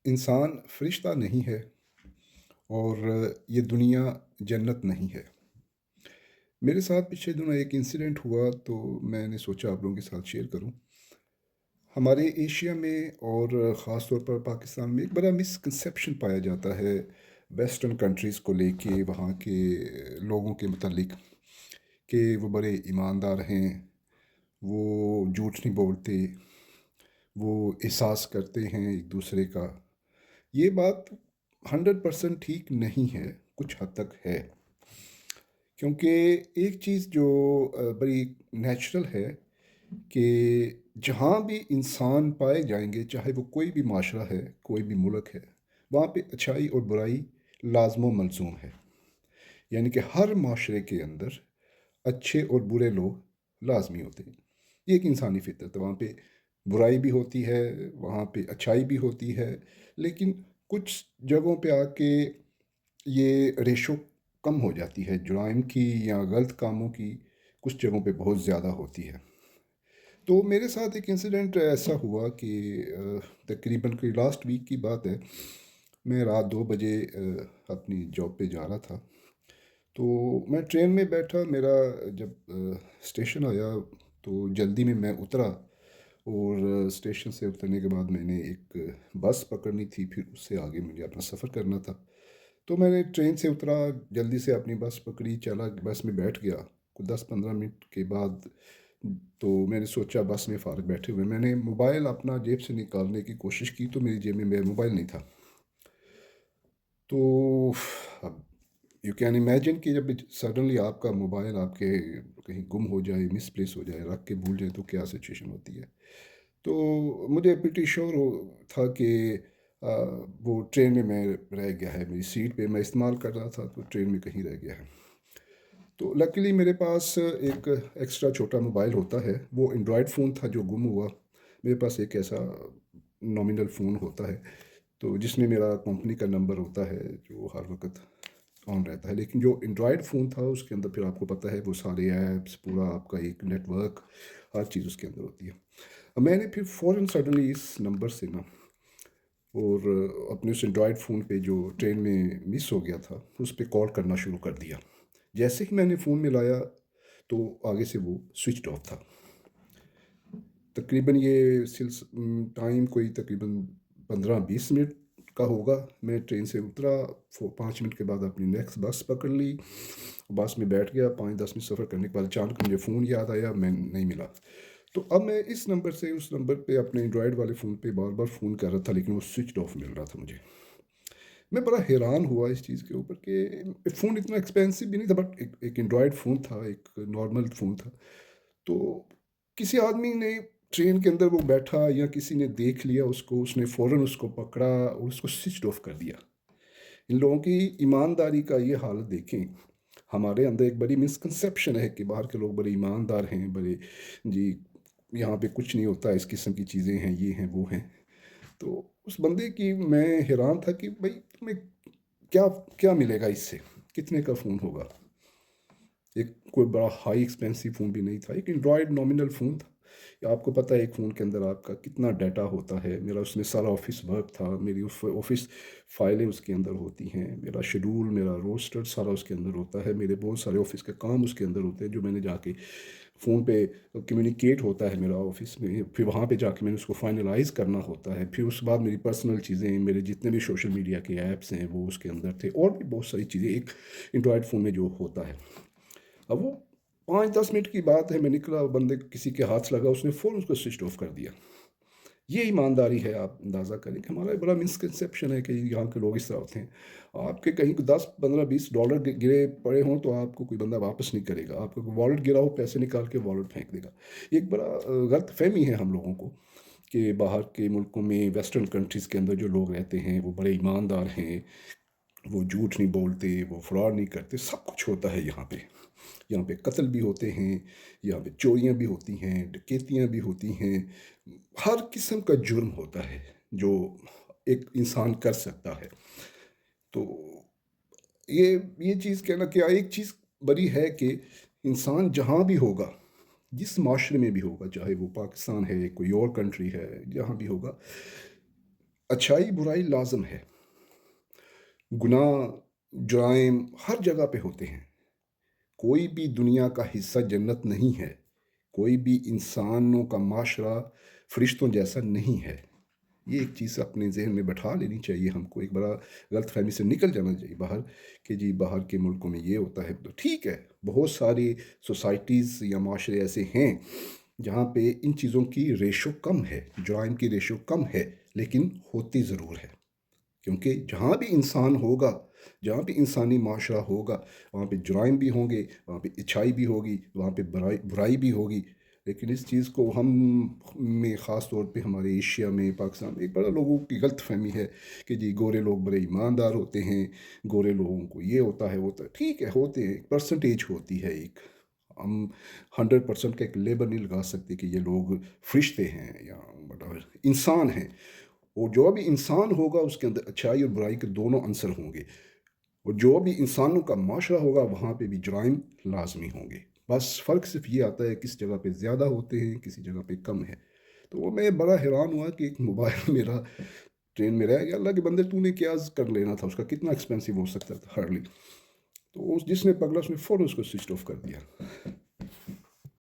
इंसान फरिश्ता नहीं है और ये दुनिया जन्नत नहीं है। मेरे साथ पिछले दिनों एक इंसिडेंट हुआ तो मैंने सोचा आप लोगों के साथ शेयर करूं। हमारे एशिया में और ख़ास तौर पर पाकिस्तान में एक बड़ा मिसकंसेप्शन पाया जाता है वेस्टर्न कंट्रीज़ को लेके, वहाँ के लोगों के मुतालिक, कि वो बड़े ईमानदार हैं, वो झूठ नहीं बोलते, वो एहसास करते हैं एक दूसरे का। ये बात 100% ठीक नहीं है, कुछ हद तक है। क्योंकि एक चीज़ जो बड़ी नेचुरल है कि जहाँ भी इंसान पाए जाएंगे, चाहे वो कोई भी माशरा है, कोई भी मुल्क है, वहाँ पे अच्छाई और बुराई लाजमो मलजूम है। यानी कि हर माशरे के अंदर अच्छे और बुरे लोग लाजमी होते हैं। ये एक इंसानी फितरत है। वहाँ पे बुराई भी होती है, वहाँ पे अच्छाई भी होती है, लेकिन कुछ जगहों पे आके ये रेशो कम हो जाती है जुराइम की या गलत कामों की। कुछ जगहों पे बहुत ज़्यादा होती है। तो मेरे साथ एक इंसिडेंट ऐसा हुआ कि तकरीबन कोई लास्ट वीक की बात है। मैं रात 2 बजे अपनी जॉब पे जा रहा था। तो मैं ट्रेन में बैठा, मेरा जब स्टेशन आया तो जल्दी में मैं उतरा। और स्टेशन से उतरने के बाद मैंने एक बस पकड़नी थी, फिर उससे आगे मुझे अपना सफ़र करना था। तो मैंने ट्रेन से उतरा, जल्दी से अपनी बस पकड़ी, चला बस में बैठ गया। कुछ 10-15 मिनट के बाद तो मैंने सोचा, बस में फ़ारग बैठे हुए मैंने मोबाइल अपना जेब से निकालने की कोशिश की, तो मेरी जेब में मेरा मोबाइल नहीं था। तो अब यू कैन इमेजिन कि जब सडनली आपका मोबाइल आपके कहीं गुम हो जाए, मिसप्लेस हो जाए, रख के भूल जाए, तो क्या सिचुएशन होती है। तो मुझे प्रीटी श्योर था कि आ, वो ट्रेन में मैं रह गया है, मेरी सीट पे मैं इस्तेमाल कर रहा था, तो ट्रेन में कहीं रह गया है। तो लकीली मेरे पास एक एक्स्ट्रा छोटा मोबाइल होता है, वो एंड्रॉयड फ़ोन था जो गुम हुआ। मेरे पास एक ऐसा नॉमिनल फ़ोन होता है, तो जिसमें मेरा कंपनी का नंबर होता है जो हर वक्त ऑन रहता है। लेकिन जो एंड्रॉयड फ़ोन था उसके अंदर फिर आपको पता है वो सारे ऐप्स, पूरा आपका एक नेटवर्क, हर चीज़ उसके अंदर होती है। अब मैंने फिर फ़ौरन सडनली इस नंबर से ना, और अपने उस एंड्रॉयड फ़ोन पे जो ट्रेन में मिस हो गया था उस पे कॉल करना शुरू कर दिया। जैसे ही मैंने फ़ोन मिलाया तो आगे से वो स्विच ऑफ था। तकरीबन ये टाइम कोई तकरीबन 15-20 मिनट का होगा। मैं ट्रेन से उतरा, 5 मिनट के बाद अपनी नेक्स्ट बस पकड़ ली। बस में बैठ गया, 5-10 मिनट सफ़र करने के बाद अचानक मुझे फ़ोन याद आया, मैं नहीं मिला। तो अब मैं इस नंबर से उस नंबर पे अपने एंड्रॉयड वाले फ़ोन पे बार बार फ़ोन कर रहा था, लेकिन वो स्विच ऑफ मिल रहा था मुझे। मैं बड़ा हैरान हुआ इस चीज़ के ऊपर कि फ़ोन इतना एक्सपेंसिव भी नहीं था, बट एक एंड्रॉयड फ़ोन था, एक नॉर्मल फ़ोन था। तो किसी आदमी ने ट्रेन के अंदर वो बैठा या किसी ने देख लिया उसको, उसने फ़ौरन उसको पकड़ा और उसको स्विच ऑफ कर दिया। इन लोगों की ईमानदारी का ये हालत देखें। हमारे अंदर एक बड़ी मिसकंसेप्शन है कि बाहर के लोग बड़े ईमानदार हैं, बड़े जी, यहाँ पे कुछ नहीं होता, इस किस्म की चीज़ें हैं, ये हैं, वो हैं। तो उस बंदे की मैं हैरान था कि भाई तुम्हें क्या क्या मिलेगा इससे, कितने का फ़ोन होगा। एक कोई बड़ा हाई एक्सपेंसिव फ़ोन भी नहीं था, एक एंड्रॉयड नॉमिनल फ़ोन था। या आपको पता है एक फ़ोन के अंदर आपका कितना डाटा होता है। मेरा उसमें सारा ऑफिस वर्क था, मेरी उस ऑफिस फाइलें उसके अंदर होती हैं, मेरा शेड्यूल, मेरा रोस्टर सारा उसके अंदर होता है, मेरे बहुत सारे ऑफिस के काम उसके अंदर होते हैं जो मैंने जाके फ़ोन पे कम्युनिकेट होता है मेरा ऑफिस में, फिर वहाँ पे जाके मैंने उसको फाइनलाइज़ करना होता है। फिर उसके बाद मेरी पर्सनल चीज़ें, मेरे जितने भी सोशल मीडिया के ऐप्स हैं वो उसके अंदर थे, और भी बहुत सारी चीज़ें एक एंड्रॉयड फ़ोन में जो होता है। अब वो 5-10 मिनट की बात है, मैं निकला, बंदे किसी के हाथ लगा, उसने फ़ौरन उसको स्विच ऑफ कर दिया। ये ईमानदारी है। आप अंदाज़ा करें कि हमारा एक बड़ा मिसकंसेप्शन है कि यहाँ के लोग इस तरह होते हैं। आपके कहीं 10-15-20 डॉलर गिरे पड़े हों तो आपको कोई बंदा वापस नहीं करेगा। आपका वॉलेट गिरा हो, पैसे निकाल के वॉलेट फेंक देगा। ये एक बड़ा गलत फहमी है हम लोगों को कि बाहर के मुल्कों में, वेस्टर्न कंट्रीज़ के अंदर जो लोग रहते हैं वो बड़े ईमानदार हैं, वो झूठ नहीं बोलते, वो फ्रॉड नहीं करते। सब कुछ होता है यहाँ पे। यहाँ पे कत्ल भी होते हैं, यहाँ पे चोरियाँ भी होती हैं, डकैतियाँ भी होती हैं। हर किस्म का जुर्म होता है जो एक इंसान कर सकता है। तो ये ये चीज़ कहना क्या, एक चीज़ बड़ी है कि इंसान जहाँ भी होगा, जिस माशरे में भी होगा, चाहे वो पाकिस्तान है, कोई और कंट्री है, जहाँ भी होगा, अच्छाई बुराई लाज़िम है। गुनाह, जुराइम हर जगह पे होते हैं। कोई भी दुनिया का हिस्सा जन्नत नहीं है। कोई भी इंसानों का माशरा फ़रिश्तों जैसा नहीं है। ये एक चीज़ अपने ज़हन में बैठा लेनी चाहिए हमको, एक बड़ा गलतफ़हमी से निकल जाना चाहिए बाहर कि जी बाहर के मुल्कों में ये होता है। तो ठीक है, बहुत सारी सोसाइटीज़ या माशरे ऐसे हैं जहाँ पे इन चीज़ों की रेशो कम है, जुराइम की रेशो कम है, लेकिन होती ज़रूर है। क्योंकि जहाँ भी इंसान होगा, जहाँ भी इंसानी माशरा होगा, वहाँ पे जुराइम भी होंगे, वहाँ पे अच्छाई भी होगी, वहाँ पे बुराई बुराई भी होगी। लेकिन इस चीज़ को हम में ख़ास तौर पे हमारे एशिया में, पाकिस्तान में एक बड़ा लोगों की गलत फहमी है कि जी गोरे लोग बड़े ईमानदार होते हैं, गोरे लोगों को ये होता है, वो होता है। ठीक है, होते हैं, परसेंटेज होती है एक। हम 100% का एक लेबल नहीं लगा सकते कि ये लोग फरिश्ते हैं या whatever, इंसान हैं। और जो भी इंसान होगा उसके अंदर अच्छाई और बुराई के दोनों अंसर होंगे। और जो भी इंसानों का माशरा होगा वहाँ पे भी जुराइम लाजमी होंगे। बस फ़र्क सिर्फ ये आता है किस जगह पे ज़्यादा होते हैं, किसी जगह पे कम है। तो वो मैं बड़ा हैरान हुआ कि एक मोबाइल मेरा ट्रेन में रह गया। अल्लाह के बंदे तूने क्या कर लेना था, उसका कितना एक्सपेंसिव हो सकता था, हार्डली। तो उस जिसने पकड़ा उसने फ़ौरन उसको स्विच ऑफ कर दिया।